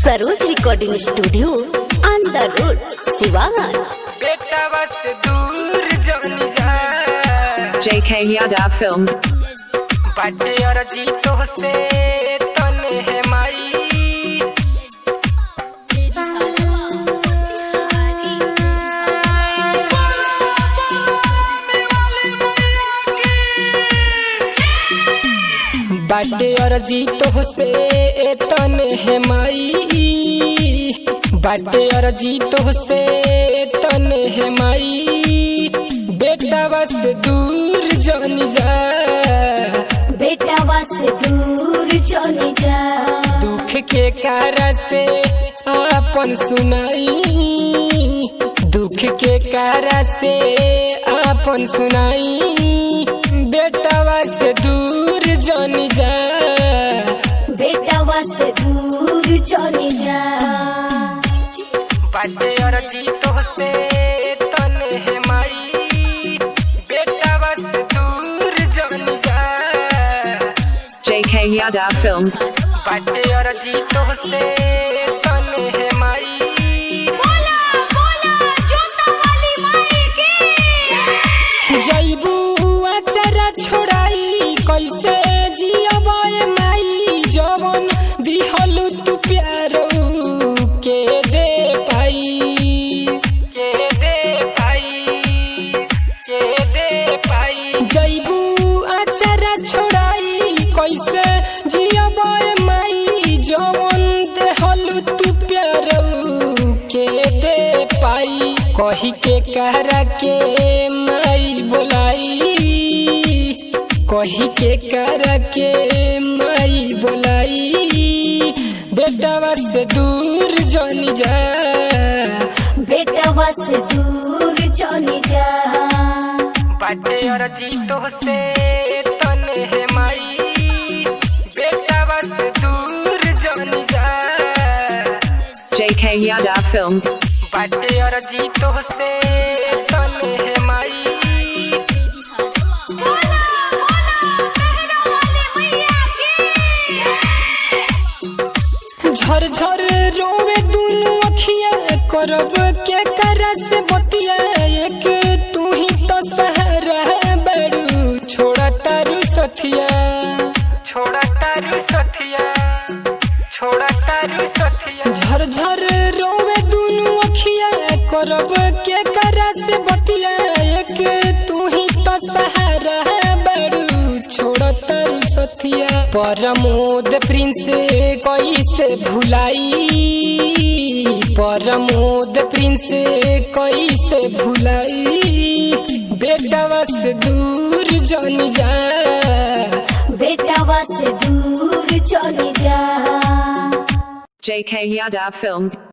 Saroj recording studio on the road Siwan. बेटा बस दूर जवनी जा JK Yadav Films। बाटे और जीतो से तने है माई बाटे और जीतो से तने है माई बाटे और जीतो से तने है माई बेटा बस दूर जवनी जा बेटा बस दूर चली जा दुख के कारण से आपन सुनाई दुख के कारण से आपन सुनाई बेटा बस दूर जनी जा बेटा बस दूर चली जा बाटे और जीतो से तने है माई बेटा बस दूर जनी जा JK Yadav Films। बाटे और जीतो से तने है माई जैबू अचरा छोड़ाई कैसे जियबे माई जवन दिहलु तू प्यारो के दे पाई के दे पाई के दे पाई जैबू अचरा छोड़ाई कैसे जियबे माई जवन दिहलु तू प्यारो के दे पाई कही के कहरा के माई बोलाई कही के कहरा के माई बोलाई बेटा बस दूर जनी जा बेटा बस दूर चली जा बाटे और जीतो से तने है माई बेटा बस दूर जनी जा JK Yadav Films। बाटे और जीतो से तने है माई झर झर रोवे दुनु अखिया करब के करा से बतिया एक तू ही तो सहारा बड़ू छोड़ा तारू सथिया छोड़ा तारू सथिया छोड़ा तारू सथिया झर झर रोवे दुनु अखिया करब के करा से बतिया एक तू ही तो सहारा बड़ू छोड़ा तारू सथिया परमोद प्रिंस कैसे भुलाई परमोद प्रिंस कैसे भुलाई बेटा बस दूर जनी जा बेटा बस दूर चली जा JK Yadav Films।